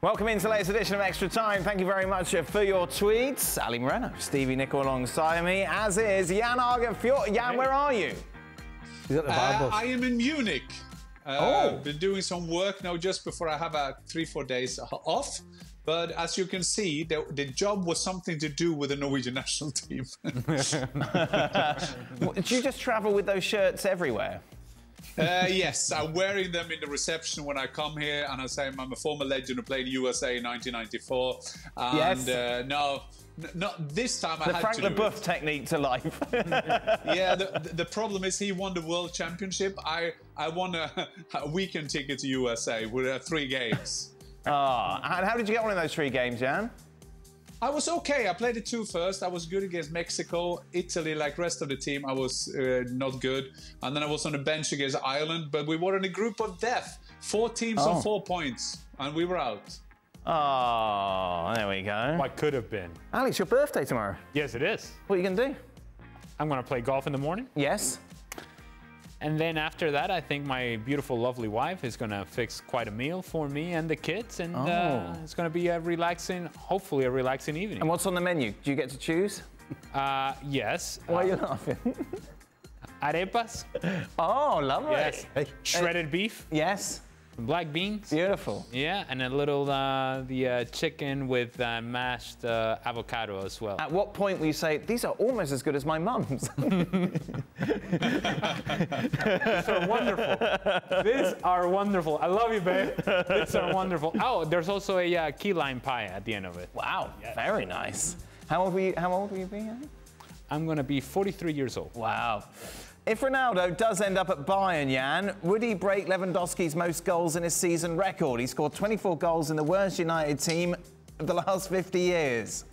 Welcome into the latest edition of Extra Time. Thank you very much for your tweets. Ali Moreno, Stevie Nicol alongside me, as is Jan Argenfjord. Jan, where are you? He's at the barbers. I am in Munich. Been doing some work now just before I have a 3-4 days off. But as you can see, the job was something to do with the Norwegian national team. Do you just travel with those shirts everywhere? Yes, I'm wearing them in the reception when I come here, and I say I'm a former legend who played USA in 1994. And yes. No, not this time. The Frank LeBoeuf technique to life. Yeah, the problem is he won the World Championship. I won a weekend ticket to USA with 3 games. And how did you get on in those 3 games, Jan? I was okay. I played the 2 first. I was good against Mexico. Italy, like rest of the team, I was not good. And then I was on the bench against Ireland. But we were in a group of death. 4 teams on 4 points. And we were out. Oh, there we go. What could have been. Alex, your birthday tomorrow. Yes, it is. What are you going to do? I'm going to play golf in the morning. Yes. And then after that, I think my beautiful, lovely wife is going to fix quite a meal for me and the kids. And it's going to be a relaxing, hopefully a relaxing evening. And what's on the menu? Do you get to choose? Yes. Why are you laughing? Arepas. Oh, lovely. Yes. Shredded beef. Yes. Black beans. Beautiful. Yeah, and a little the chicken with mashed avocado as well. At what point will you say, these are almost as good as my mum's? These are wonderful. These are wonderful. I love you, babe. These are wonderful. Oh, there's also a key lime pie at the end of it. Wow, yes. Very nice. How old will you be? I'm going to be 43 years old. Wow. If Ronaldo does end up at Bayern, Jan, would he break Lewandowski's most goals in his season record? He scored 24 goals in the worst United team of the last 50 years.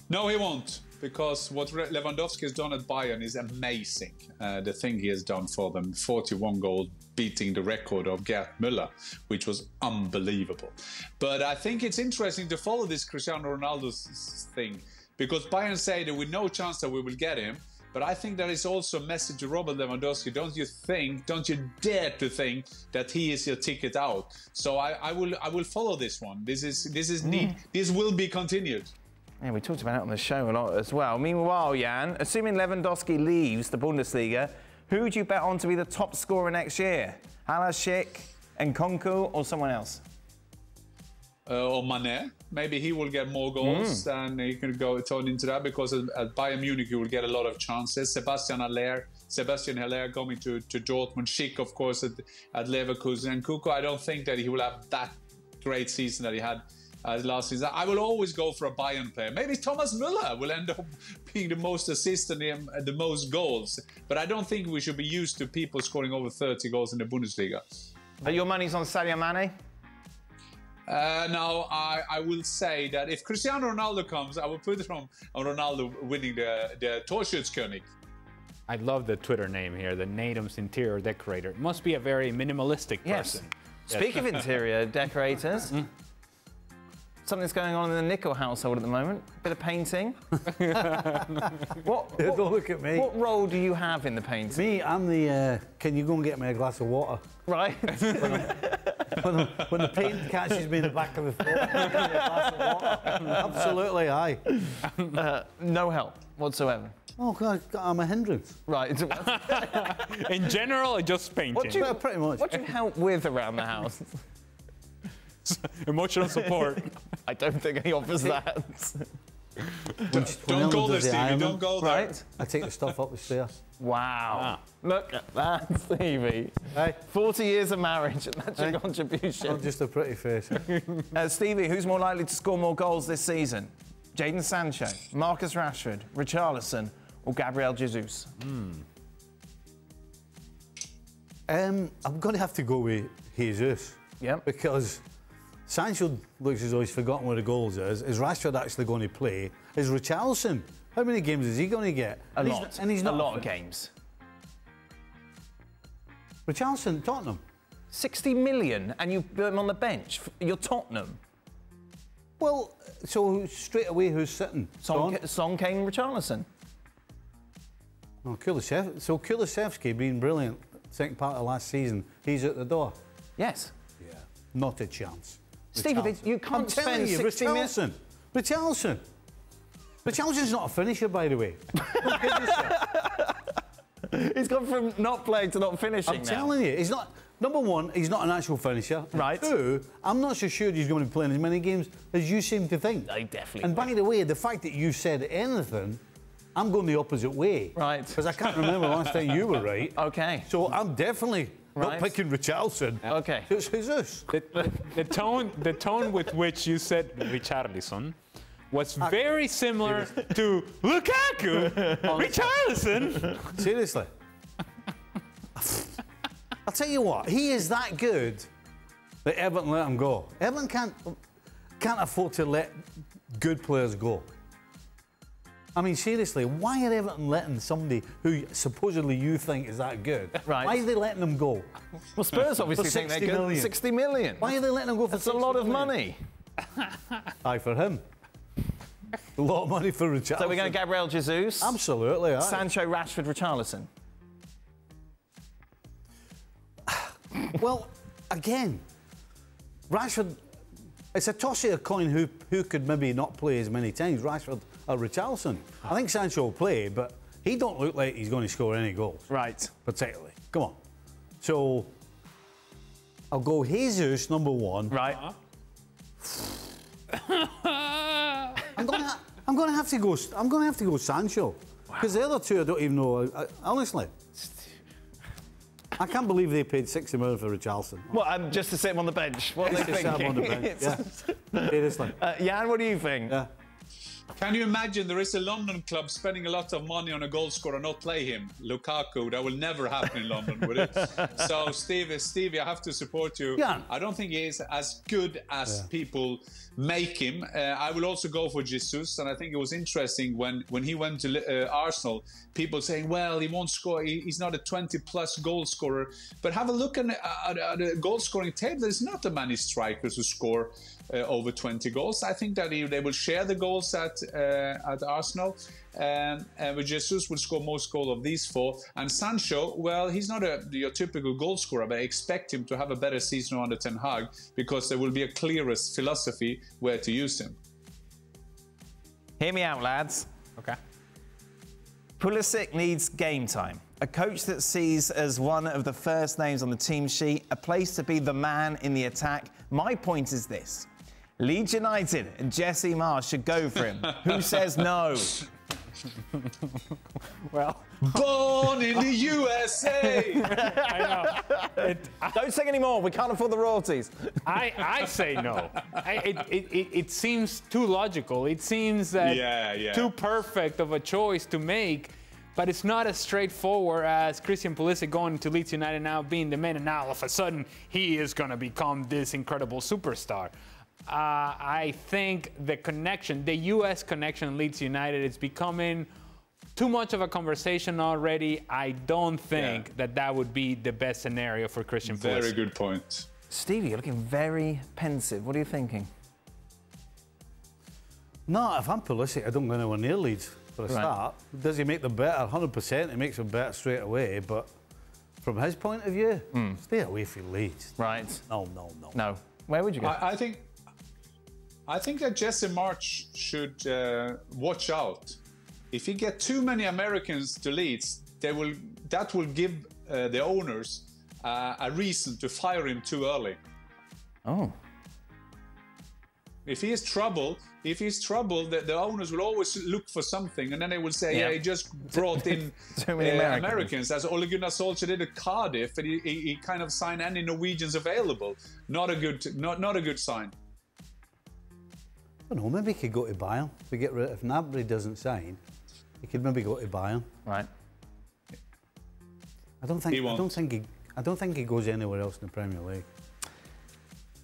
No, he won't. Because what Lewandowski has done at Bayern is amazing. The thing he has done for them, 41 goals, beating the record of Gerd Müller, which was unbelievable. But I think it's interesting to follow this Cristiano Ronaldo's thing. Because Bayern say there with no chance that we will get him. But I think there is also a message to Robert Lewandowski. Don't you dare to think that he is your ticket out. So I will follow this one. This is neat. This will be continued. Yeah, we talked about it on the show a lot as well. Meanwhile, Jan, assuming Lewandowski leaves the Bundesliga, who would you bet on to be the top scorer next year? Pulisic, Nkunku, or someone else? Or Mané. Maybe he will get more goals and he can go turn into that because at Bayern Munich he will get a lot of chances. Sebastian Haller coming to Dortmund. Schick, of course, at Leverkusen. And Kuko, I don't think that he will have that great season that he had last season. I will always go for a Bayern player. Maybe Thomas Müller will end up being the most assists and the most goals. But I don't think we should be used to people scoring over 30 goals in the Bundesliga. But your money's on Sadio Mane? No, I will say that if Cristiano Ronaldo comes, I will put it on Ronaldo winning the Torschützkönig. I love the Twitter name here, the Natum's interior decorator. Must be a very minimalistic person. Speak of interior decorators, something's going on in the Nicol household at the moment. Bit of painting. Don't look at me. What role do you have in the painting? Me, I'm the, can you go and get me a glass of water? Right. When the paint catches me in the back of the throat, give me a glass of water. Absolutely, aye. No help whatsoever. Oh, God, I'm a hindrance. Right. In general, or just painting? Pretty much. What do you help with around the house? Emotional support. I don't think he offers that. Don't go there, Stevie. Don't go there. Right. I take the stuff up the stairs. Wow. Look at that, Stevie. Hey. 40 years of marriage, and that's your contribution. Not just a pretty face. Stevie, who's more likely to score more goals this season? Jadon Sancho, Marcus Rashford, Richarlison, or Gabriel Jesus? I'm going to have to go with Jesus. Yep. Because Sancho looks as though he's forgotten where the goals is. Is Rashford actually going to play? Is Richarlison? How many games is he going to get? A lot. And he's not a lot of games. Richarlison, Tottenham. 60 million, and you put him on the bench. You're Tottenham. Well, so straight away, who's sitting? Son, Kane, Richarlison. No, Kulusevski. So Kulusevski being brilliant second part of last season, he's at the door. Yes. Yeah. Not a chance. Stevie, you can't spend 60 million. Richarlison's not a finisher, by the way. He's gone from not playing to not finishing. I'm telling you, he's not. Number one, he's not an actual finisher. Right. Two, I'm not so sure he's going to be playing as many games as you seem to think. I definitely. And by the way, the fact that you said anything, I'm going the opposite way. Right. Because I can't remember the last time you were right. Okay. So I'm definitely not Right. picking Richarlison. Okay. It's Jesus. The tone with which you said Richarlison was very similar to Lukaku, Richarlison. Seriously. I'll tell you what, he is that good that Everton let him go. Everton can't afford to let good players go. I mean, seriously, why are Everton letting somebody who supposedly you think is that good? Right. Why are they letting them go? Well, Spurs obviously For think they're 60 good. million. 60 million. Why are they letting them go for That's a 60 lot of million? money. Aye, for him. A lot of money for Richarlison. So we're going to Gabriel Jesus. Absolutely, aye. Sancho, Rashford, Richarlison. Well, again, Rashford, it's a toss of a coin who could maybe not play as many times, Rashford or Richarlison. I think Sancho will play, but he don't look like he's going to score any goals. Right. Particularly. Come on. So, I'll go Jesus, number one. Right. I'm going to have to go Sancho. Because the other two, I don't even know. Honestly. I can't believe they paid 60 million for Richarlison. Well, just to sit him on the bench. What are they Just to have him thinking? on the bench. Yeah. Seriously. Jan, what do you think? Yeah. Can you imagine there is a London club spending a lot of money on a goal scorer and not play him? Lukaku, that will never happen in London, would it? So, Stevie, I have to support you. Yeah. I don't think he is as good as people make him. I will also go for Jesus, and I think it was interesting when he went to Arsenal, people saying, well, he won't score, he's not a 20-plus goal scorer. But have a look at the goal-scoring table. There's not that many strikers who score over 20 goals. I think that they will share the goals at Arsenal. But Jesus will score most goals of these four. And Sancho, well, he's not your typical goal scorer, but I expect him to have a better season under Ten Hag because there will be a clearest philosophy where to use him. Hear me out, lads. Okay. Pulisic needs game time. A coach that sees as one of the first names on the team sheet, a place to be the man in the attack. My point is this. Leeds United and Jesse Marsh should go for him. Who says no? Well, Born in the USA! I know. Don't sing anymore. We can't afford the royalties. I say no. It seems too logical. It seems that too perfect of a choice to make. But it's not as straightforward as Christian Pulisic going to Leeds United now, being the man, and now all of a sudden he is going to become this incredible superstar. I think the connection, the U.S. connection Leeds United is becoming too much of a conversation already. I don't think that would be the best scenario for Christian Pulisic. Very good point. Stevie, you're looking very pensive. What are you thinking? No, if I'm Pulisic, I don't go anywhere near Leeds for a start. Does he make them better? 100%. He makes them better straight away. But from his point of view, stay away from Leeds. Right. No. Where would you go? I think that Jesse March should watch out. If he get too many Americans to Leeds, that will give the owners a reason to fire him too early. Oh. If he's trouble, the owners will always look for something, and then they will say, he just brought in Too many Americans, as Ole Gunnar Solskjaer did at Cardiff, and he kind of signed any Norwegians available. Not a good sign. I don't know, maybe he could go to Bayern. If Gnabry doesn't sign, he could maybe go to Bayern. Right. I don't think he goes anywhere else in the Premier League.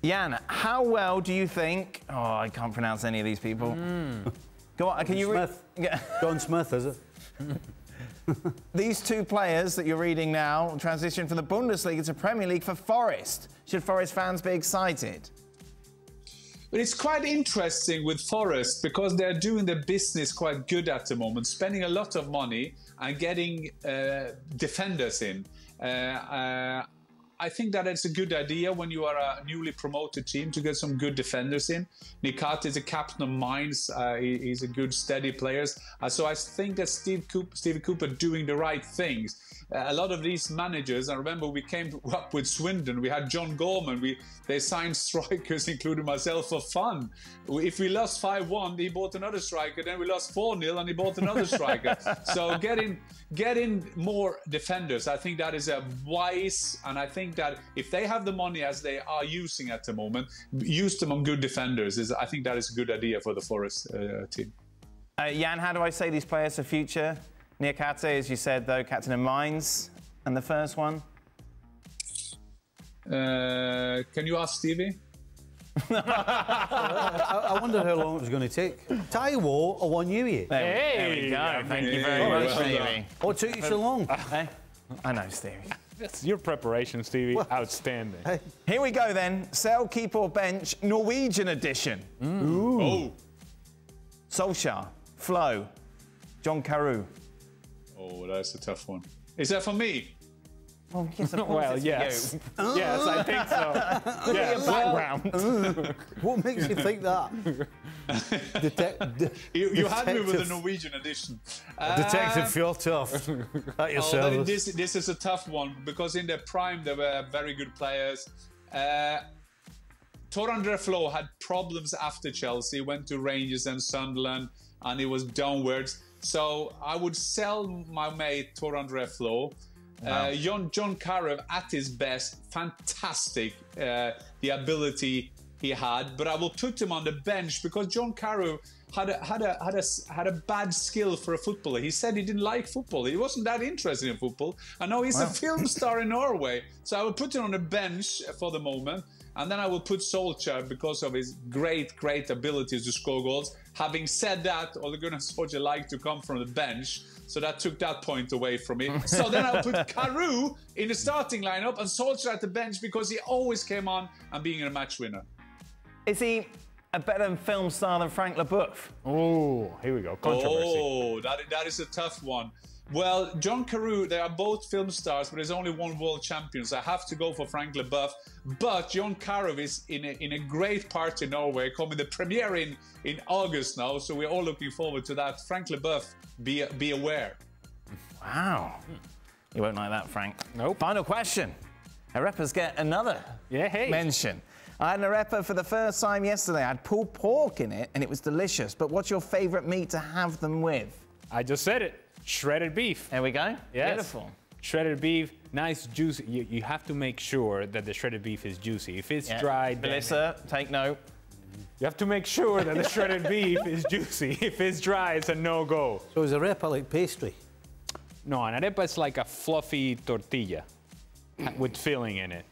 Jan, how well do you think... Oh, I can't pronounce any of these people. Go on, can you read... John Smith, is it? These two players that you're reading now transition from the Bundesliga to Premier League for Forest. Should Forest fans be excited? But it's quite interesting with Forest because they're doing their business quite good at the moment, spending a lot of money and getting defenders in. I think that it's a good idea when you are a newly promoted team to get some good defenders in. Nikate is a captain of Mainz. He's a good, steady player. So I think that Stevie Cooper doing the right things. A lot of these managers, I remember we came up with Swindon, we had John Gorman, they signed strikers, including myself, for fun. If we lost 5-1, he bought another striker, then we lost 4-0 and he bought another striker. So getting more defenders, I think that is a wise, and I think that if they have the money as they are using at the moment, use them on good defenders. I think that is a good idea for the Forest team. Jan, how do I say these players for future? Nikate, as you said, though, captain of Mainz. And the first one? Can you ask Stevie? I wonder how long it was going to take. Taiwo or Wanyuyi? There we go. Thank you very much, Stevie. What took you so long? Hey, I know, Stevie. That's your preparation, Stevie. Well, outstanding. Hey. Here we go, then. Sell, keep or bench, Norwegian edition. Ooh. Oh. Solskjaer, Flo, John Carew. Oh, that's a tough one. Is that for me? Well, yes, of course. Well, yes. Yes, I think so. Yes. Background. What makes you think that? You had me with the Norwegian edition. Detective Fjordtoft at your service. This is a tough one because in their prime they were very good players. Tor André Flo had problems after Chelsea, went to Rangers and Sunderland, and it was downwards. So I would sell my mate Tor André Flo. Wow. John Carew at his best, fantastic, the ability he had, but I will put him on the bench because John Carew had a bad skill for a footballer. He said he didn't like football. He wasn't that interested in football. I know he's a film star in Norway, so I will put him on the bench for the moment. And then I will put Solskjaer because of his great abilities to score goals. Having said that, Ole Gunnar Solskjaer liked to come from the bench, so that took that point away from me. So then I'll put Carew in the starting lineup and Solskjaer at the bench because he always came on and being a match winner. Is he a better film star than Frank Leboeuf? Oh, here we go. Controversy. Oh, that is a tough one. Well, John Carew, they are both film stars, but there's only one world champion, so I have to go for Frank Leboeuf. But John Carew is in a great part in Norway, coming the premiere in August now, so we're all looking forward to that. Frank Leboeuf, be aware. Wow. You won't like that, Frank. Nope. Final question. Arepas get another mention. I had an arepa for the first time yesterday. I had pulled pork in it, and it was delicious. But what's your favourite meat to have them with? I just said it. Shredded beef. There we go. Yes. Beautiful. Shredded beef, nice, juicy. You have to make sure that the shredded beef is juicy. If it's dry, Melissa, take note. You have to make sure that the shredded beef is juicy. If it's dry, it's a no-go. So is arepa like pastry? No, an arepa is like a fluffy tortilla with filling in it.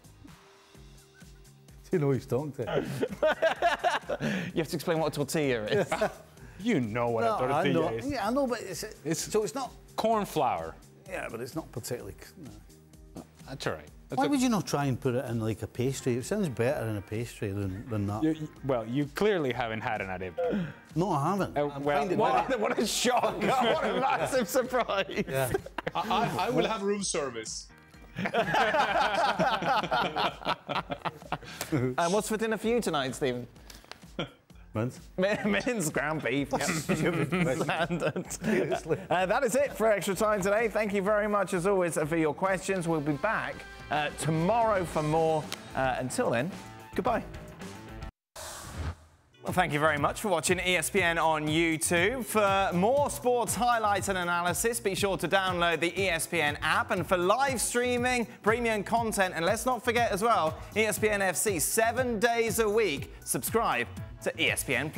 Do you know who he's talking to? You have to explain what a tortilla is. You know what a tortilla is. Yeah, I know, but so it's not corn flour. Yeah, but it's not particularly. No. That's all right. Why would you not try and put it in like a pastry? It sounds better in a pastry than that. Well, you clearly haven't had an arepa. No, I haven't. What a shock! What a massive surprise! Yeah. I will have room service. And what's for dinner for you tonight, Stephen? Mince ground beef. That is it for Extra Time today. Thank you very much, as always, for your questions. We'll be back tomorrow for more. Until then, goodbye. Well, thank you very much for watching ESPN on YouTube. For more sports highlights and analysis, be sure to download the ESPN app. And for live streaming, premium content, and let's not forget as well, ESPN FC 7 days a week. Subscribe to ESPN+.